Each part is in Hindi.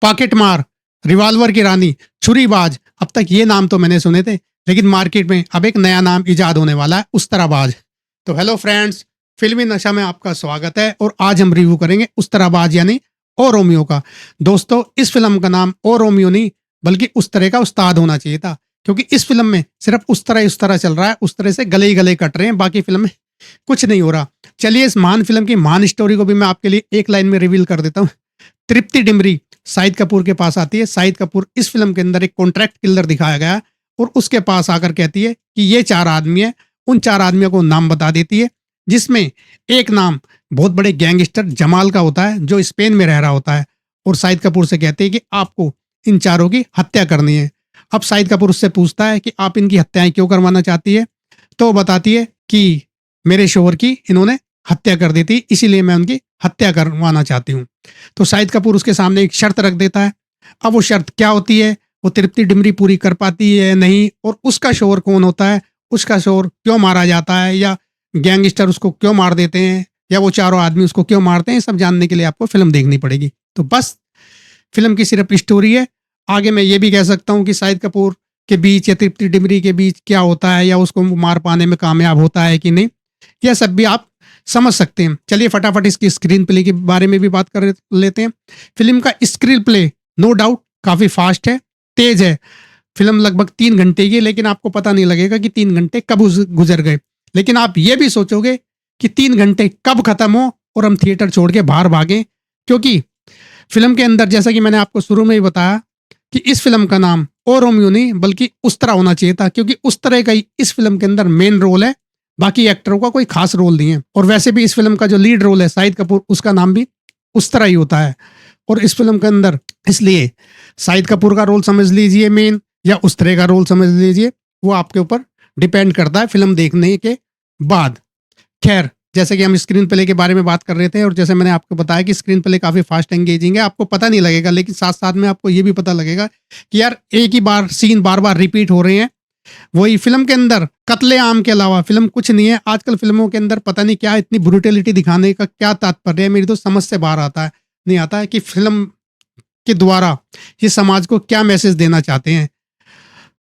पॉकेटमार, रिवॉल्वर की रानी, छुरीबाज, अब तक ये नाम तो मैंने सुने थे, लेकिन मार्केट में अब एक नया नाम इजाद होने वाला है, उस्तराबाज। तो हेलो फ्रेंड्स, फिल्मी नशा में आपका स्वागत है और आज हम रिव्यू करेंगे उस्तराबाज यानी ओ रोमियो का। दोस्तों, इस फिल्म का नाम ओ रोमियो नहीं बल्कि उस तरह का उस्ताद होना चाहिए था, क्योंकि इस फिल्म में सिर्फ उस तरह चल रहा है, उस तरह से गले ही गले कट रहे हैं, बाकी फिल्म में कुछ नहीं हो रहा। चलिए इस महान फिल्म की महान स्टोरी को भी मैं आपके लिए एक लाइन में रिवील कर देता हूँ। तृप्ति डिमरी शाहिद कपूर के पास आती है। शाहिद कपूर इस फिल्म के अंदर एक कॉन्ट्रैक्ट किलर दिखाया गया है और उसके पास आकर कहती है कि ये 4 आदमी है। उन 4 आदमियों को नाम बता देती है, जिसमें एक नाम बहुत बड़े गैंगस्टर जमाल का होता है, जो स्पेन में रह रहा होता है, और शाहिद कपूर से कहते हैं कि आपको इन चारों की हत्या करनी है। अब शाहिद कपूर उससे पूछता है कि आप इनकी हत्याएं क्यों करवाना चाहती है, तो वो बताती है कि मेरे शोहर की इन्होंने हत्या कर दी थी, इसीलिए मैं उनकी हत्या करवाना चाहती हूँ। तो शाहिद कपूर उसके सामने एक शर्त रख देता है। अब वो शर्त क्या होती है, वो तृप्ति डिमरी पूरी कर पाती है नहीं, और उसका शोहर कौन होता है, उसका शोहर क्यों मारा जाता है, या गैंगस्टर उसको क्यों मार देते हैं, या वो चारों आदमी उसको क्यों मारते हैं, सब जानने के लिए आपको फिल्म देखनी पड़ेगी। तो बस फिल्म की सिर्फ स्टोरी है। आगे मैं ये भी कह सकता हूँ कि शाहिद कपूर के बीच या तृप्ति डिमरी के बीच क्या होता है, या उसको मार पाने में कामयाब होता है कि नहीं, यह सब भी आप समझ सकते हैं। चलिए फटाफट इसकी स्क्रीन प्ले के बारे में भी बात कर लेते हैं। फिल्म का स्क्रीन प्ले नो डाउट काफी फास्ट है, तेज है। फिल्म लगभग 3 घंटे की, लेकिन आपको पता नहीं लगेगा कि 3 घंटे कब गुजर गए। लेकिन आप ये भी सोचोगे कि 3 घंटे कब खत्म हो और हम थिएटर छोड़ के बाहर भागें, क्योंकि फिल्म के अंदर, जैसा कि मैंने आपको शुरू में ही बताया, कि इस फिल्म का नाम ओ रोमियो नहीं बल्कि उस तरह होना चाहिए था, क्योंकि उस तरह का ही इस फिल्म के अंदर मेन रोल है, बाकी एक्टरों का कोई खास रोल नहीं है। और वैसे भी इस फिल्म का जो लीड रोल है शाहिद कपूर, उसका नाम भी उस तरह ही होता है। और इस फिल्म के अंदर इसलिए शाहिद कपूर का रोल समझ लीजिए मेन, या उस तरह का रोल समझ लीजिए, वो आपके ऊपर डिपेंड करता है फिल्म देखने के बाद। खैर, जैसे कि हम स्क्रीन प्ले के बारे में बात कर रहे थे, और जैसे मैंने आपको बताया कि स्क्रीन प्ले काफी फास्ट एंगेजिंग है, आपको पता नहीं लगेगा, लेकिन साथ साथ में आपको ये भी पता लगेगा कि यार एक ही बार सीन बार बार रिपीट हो रहे हैं। वही फिल्म के अंदर कत्ले आम के अलावा फिल्म कुछ नहीं है। आजकल फिल्मों के अंदर पता नहीं क्या इतनी ब्रूटलिटी दिखाने का क्या तात्पर्य है, मेरी तो समझ से बाहर आता है, नहीं आता है कि फिल्म के द्वारा ये समाज को क्या मैसेज देना चाहते हैं।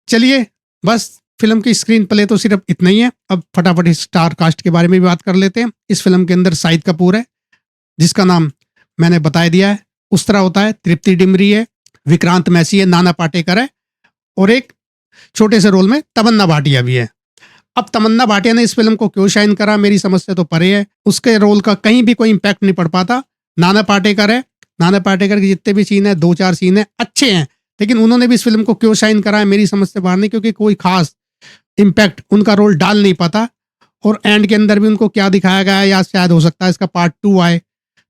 चलिए बस फिल्म की स्क्रीन प्ले तो सिर्फ इतना ही है। अब फटाफट स्टार कास्ट के बारे में भी बात कर लेते हैं। इस फिल्म के अंदर शाहिद कपूर है, जिसका नाम मैंने बता दिया है, उस तरह होता है। तृप्ति डिमरी है, विक्रांत मैसी है, नाना पाटेकर है, और एक छोटे से रोल में तमन्ना भाटिया भी है। अब तमन्ना भाटिया ने इस फिल्म को क्यों शाइन करा, मेरी समझ से तो परे है, उसके रोल का कहीं भी कोई इम्पैक्ट नहीं पड़ पाता। नाना पाटेकर है, नाना पाटेकर के जितने भी सीन है, 2-4 सीन है अच्छे हैं, लेकिन उन्होंने भी इस फिल्म को क्यों शाइन करा है मेरी समझ से बाहर नहीं, क्योंकि कोई खास इम्पैक्ट उनका रोल डाल नहीं पाता। और एंड के अंदर भी उनको क्या दिखाया गया है, या शायद हो सकता है इसका पार्ट 2 आए।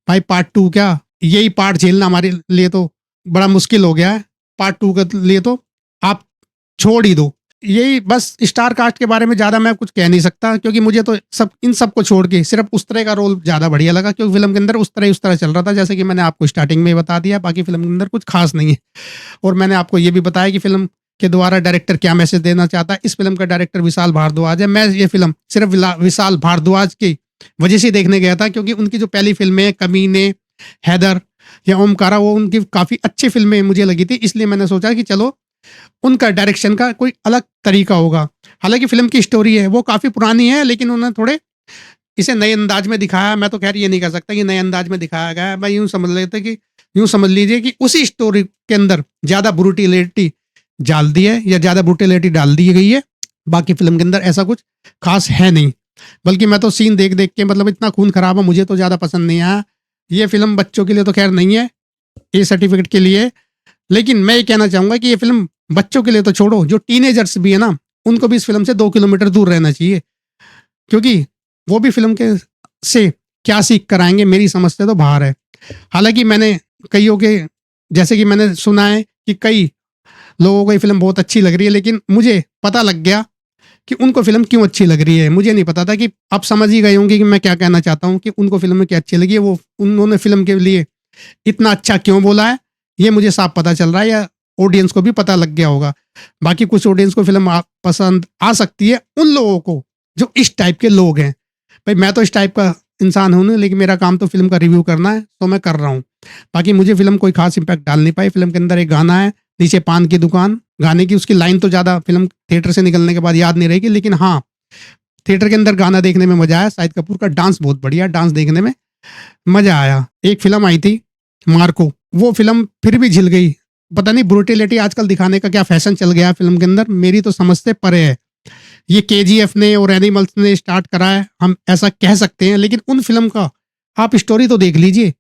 भाई पार्ट 2 क्या, यही पार्ट झेलना हमारे लिए तो बड़ा मुश्किल हो गया है। पार्ट 2 के लिए तो आप छोड़ ही दो। यही बस स्टार कास्ट के बारे में ज़्यादा मैं कुछ कह नहीं सकता, क्योंकि मुझे तो सब इन सब को छोड़ के सिर्फ उस तरह का रोल ज़्यादा बढ़िया लगा, क्योंकि फिल्म के अंदर उस तरह चल रहा था, जैसे कि मैंने आपको स्टार्टिंग में बता दिया। बाकी फिल्म के अंदर कुछ खास नहीं है। और मैंने आपको ये भी बताया कि फिल्म के द्वारा डायरेक्टर क्या मैसेज देना चाहता है। इस फिल्म का डायरेक्टर विशाल भारद्वाज है। मैं ये फिल्म सिर्फ विशाल भारद्वाज की वजह से देखने गया था, क्योंकि उनकी जो पहली फिल्में हैं, कमीने, हैदर या ओमकारा, वो उनकी काफ़ी अच्छी फिल्में मुझे लगी थी, इसलिए मैंने सोचा कि चलो उनका डायरेक्शन का कोई अलग तरीका होगा। हालांकि फिल्म की स्टोरी है वो काफ़ी पुरानी है, लेकिन उन्होंने थोड़े इसे नए अंदाज में दिखाया। मैं तो खैर ये नहीं कह सकता कि नए अंदाज में दिखाया गया है, मैं यूँ समझ लीजिए कि उसी स्टोरी के अंदर ज़्यादा ब्रूटिलिटी डाल दी है, या ज़्यादा ब्रूटिलिटी डाल दी गई है। बाकी फिल्म के अंदर ऐसा कुछ खास है नहीं, बल्कि मैं तो सीन देख देख के मतलब इतना खून खराब है, मुझे तो ज़्यादा पसंद नहीं आया। ये फिल्म बच्चों के लिए तो खैर नहीं है, ए सर्टिफिकेट के लिए। लेकिन मैं ये कहना चाहूँगा कि ये फिल्म बच्चों के लिए तो छोड़ो, जो टीनेजर्स भी है ना, उनको भी इस फिल्म से 2 किलोमीटर दूर रहना चाहिए, क्योंकि वो भी फिल्म के से क्या सीख कर आएंगे, मेरी समझ से तो बाहर है। हालांकि मैंने कईयों के, जैसे कि मैंने सुना है कि कई लोगों को ये फिल्म बहुत अच्छी लग रही है, लेकिन मुझे पता लग गया कि उनको फिल्म क्यों अच्छी लग रही है। मुझे नहीं पता था कि आप समझ ही गए होंगे कि मैं क्या कहना चाहता हूँ, कि उनको फिल्म में क्या अच्छी लगी है, वो उन्होंने फिल्म के लिए इतना अच्छा क्यों बोला है, ये मुझे साफ पता चल रहा है, या ऑडियंस को भी पता लग गया होगा। बाकी कुछ ऑडियंस को फिल्म पसंद आ सकती है, उन लोगों को जो इस टाइप के लोग हैं। भाई मैं तो इस टाइप का इंसान हूँ, लेकिन मेरा काम तो फिल्म का रिव्यू करना है, तो मैं कर रहा हूँ। बाकी मुझे फिल्म कोई खास इम्पैक्ट डाल नहीं पाई। फिल्म के अंदर एक गाना है, नीचे पान की दुकान, गाने की उसकी लाइन तो ज़्यादा फिल्म थिएटर से निकलने के बाद याद नहीं रहेगी, लेकिन हाँ, थिएटर के अंदर गाना देखने में मज़ा आया। शाहिद कपूर का डांस बहुत बढ़िया, डांस देखने में मज़ा आया। एक फिल्म आई थी मार्को, वो फिल्म फिर भी झिल गई। पता नहीं ब्रूटिलिटी आजकल दिखाने का क्या फैशन चल गया फिल्म के अंदर, मेरी तो समझ से परे है। ये केजीएफ ने और एनिमल्स ने स्टार्ट करा है, हम ऐसा कह सकते हैं, लेकिन उन फिल्म का आप स्टोरी तो देख लीजिए,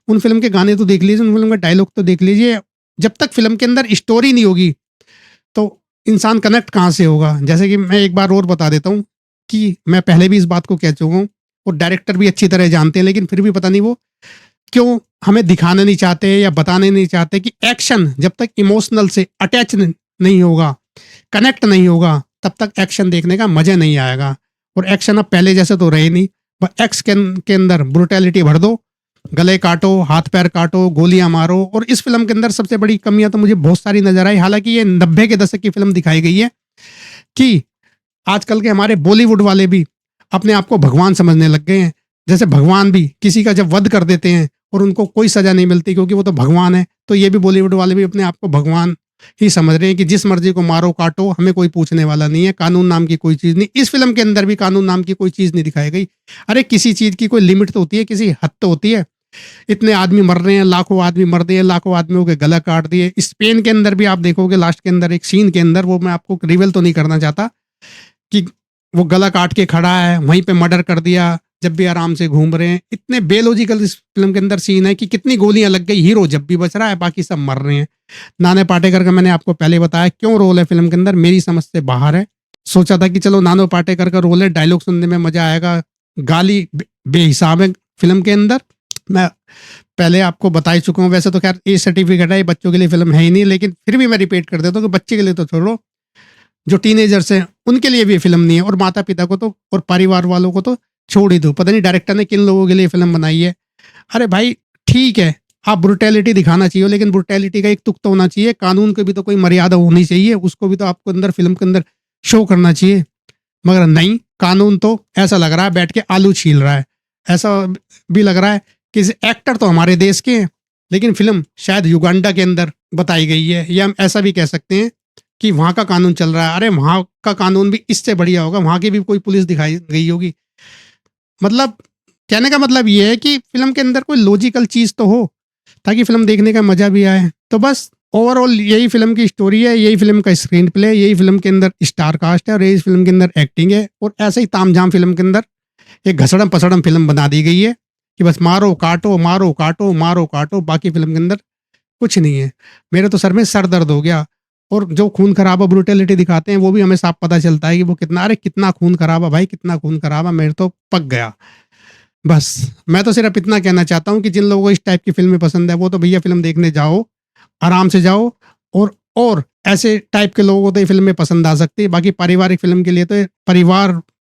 उन फिल्म के गाने तो देख लीजिए, उन फिल्म का डायलॉग तो देख लीजिए। जब तक फिल्म के अंदर स्टोरी नहीं होगी तो इंसान कनेक्ट कहाँ से होगा। जैसे कि मैं एक बार और बता देता हूँ कि मैं पहले भी इस बात को कह चुका हूँ और डायरेक्टर भी अच्छी तरह जानते हैं, लेकिन फिर भी पता नहीं वो क्यों हमें दिखाना नहीं चाहते या बताने नहीं चाहते कि एक्शन जब तक इमोशनल से अटैच नहीं होगा, कनेक्ट नहीं होगा, तब तक एक्शन देखने का मजा नहीं आएगा। और एक्शन अब पहले जैसे तो रहे नहीं, बस एक्स के अंदर ब्रुटैलिटी भर दो, गले काटो, हाथ पैर काटो, गोलियां मारो। और इस फिल्म के अंदर सबसे बड़ी कमियां तो मुझे बहुत सारी नजर आई। हालांकि ये 90 के दशक की फिल्म दिखाई गई है कि आजकल के हमारे बॉलीवुड वाले भी अपने आप को भगवान समझने लग गए हैं। जैसे भगवान भी किसी का जब वध कर देते हैं और उनको कोई सजा नहीं मिलती क्योंकि वो तो भगवान है, तो ये भी बॉलीवुड वाले भी अपने आप को भगवान ही समझ रहे हैं कि जिस मर्जी को मारो काटो, हमें कोई पूछने वाला नहीं है, कानून नाम की कोई चीज नहीं। इस फिल्म के अंदर भी कानून नाम की कोई चीज नहीं दिखाई गई। अरे किसी चीज की कोई लिमिट तो होती है, किसी हद तो होती है। इतने आदमी मर रहे हैं, लाखों आदमी मर रहे हैं, लाखों आदमियों के गला काट दिए। स्पेन के अंदर भी आप देखोगे लास्ट के अंदर एक सीन के अंदर, वो मैं आपको रिवील तो नहीं करना चाहता, कि वो गला काट के खड़ा है, वहीं पे मर्डर कर दिया जब भी आराम से घूम रहे हैं। इतने बेलॉजिकल इस फिल्म के अंदर सीन है कि कितनी गोलियां लग गई, हीरो जब भी बच रहा है बाकी सब मर रहे हैं। नाना पाटेकर का मैंने आपको पहले बताया क्यों रोल है फिल्म के अंदर, मेरी समझ से बाहर है। सोचा था कि चलो नानो पाटेकर का रोल है, डायलॉग सुनने में मजा आएगा, गाली बेहिसाब है फिल्म के अंदर। मैं पहले आपको बता ही चुका हूँ, वैसे तो खैर ए सर्टिफिकेट है, ये बच्चों के लिए फिल्म है ही नहीं, लेकिन फिर भी मैं रिपीट कर देता हूँ कि बच्चे के लिए तो छोड़ो, जो टीनेजर्स हैं उनके लिए भी ये फिल्म नहीं है, और माता पिता को तो और परिवार वालों को तो छोड़ ही दो। पता नहीं डायरेक्टर ने किन लोगों के लिए फिल्म बनाई है। अरे भाई ठीक है, आप ब्रुटैलिटी दिखाना चाहिए, लेकिन ब्रुटैलिटी का एक तुक तो होना चाहिए, कानून की भी तो कोई मर्यादा होनी चाहिए, उसको भी तो आपको अंदर फिल्म के अंदर शो करना चाहिए। मगर नहीं, कानून तो ऐसा लग रहा है बैठ के आलू छील रहा है। ऐसा भी लग रहा है कि एक्टर तो हमारे देश के हैं, लेकिन फिल्म शायद युगांडा के अंदर बताई गई है, या हम ऐसा भी कह सकते हैं कि वहां का कानून चल रहा है। अरे वहां का कानून भी इससे बढ़िया होगा, वहां की भी कोई पुलिस दिखाई गई होगी। मतलब कहने का मतलब ये है कि फिल्म के अंदर कोई लॉजिकल चीज तो हो ताकि फिल्म देखने का मजा भी आए। तो बस ओवरऑल यही फिल्म की स्टोरी है, यही फिल्म का स्क्रीन प्ले, यही फिल्म के अंदर स्टार कास्ट है, और यही फिल्म के अंदर एक्टिंग है। और ऐसे ही तामझाम फिल्म के अंदर एक घसड़म पसड़म फिल्म बना दी गई है कि बस मारो काटो मारो काटो मारो काटो, बाकी फिल्म के अंदर कुछ नहीं है। मेरे तो सर में सर दर्द हो गया। और जो खून खराबा ब्रुटैलिटी दिखाते हैं वो भी हमें साफ पता चलता है कि वो कितना, अरे कितना खून खराबा भाई, कितना खून खराबा, मेरे तो पक गया। बस मैं तो सिर्फ इतना कहना चाहता हूँ कि जिन लोगों को इस टाइप की फिल्में पसंद है वो तो भैया फिल्म देखने जाओ, आराम से जाओ। और ऐसे टाइप के लोगों को तो ये फिल्में पसंद आ सकती है। बाकी पारिवारिक फिल्म के लिए तो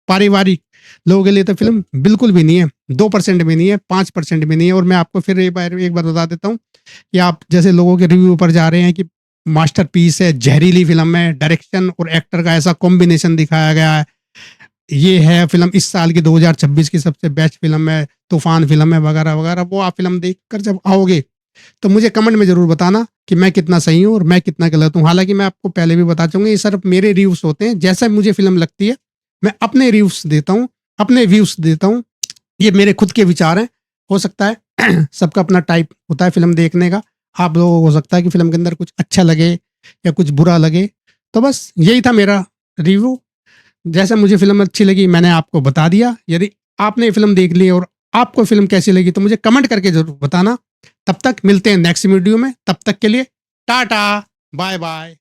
पारिवारिक लोगों के लिए तो फिल्म बिल्कुल भी नहीं है, 2% भी नहीं है, 5% भी नहीं है। और मैं आपको फिर एक बार बता देता हूँ कि आप जैसे लोगों के रिव्यू पर जा रहे हैं कि मास्टरपीस है, जहरीली फिल्म है, डायरेक्शन और एक्टर का ऐसा कॉम्बिनेशन दिखाया गया है, ये है फिल्म इस साल की 2026 की सबसे बेस्ट फिल्म है, तूफान फिल्म है, वगैरह वगैरह, वो आप फिल्म देखकर जब आओगे तो मुझे कमेंट में जरूर बताना कि मैं कितना सही हूँ और मैं कितना गलत हूँ। हालांकि मैं आपको पहले भी बता चुका, ये सिर्फ मेरे रिव्यूज होते हैं, जैसा मुझे फिल्म लगती है मैं अपने रिव्यूज देता हूँ, अपने व्यूज देता हूँ। ये मेरे खुद के विचार हैं, हो सकता है सबका अपना टाइप होता है फिल्म देखने का। आप लोगों को हो सकता है कि फिल्म के अंदर कुछ अच्छा लगे या कुछ बुरा लगे। तो बस यही था मेरा रिव्यू, जैसे मुझे फिल्म अच्छी लगी मैंने आपको बता दिया। यदि आपने फिल्म देख ली और आपको फिल्म कैसी लगी तो मुझे कमेंट करके जरूर बताना। तब तक मिलते हैं नेक्स्ट वीडियो में, तब तक के लिए टाटा बाय बाय।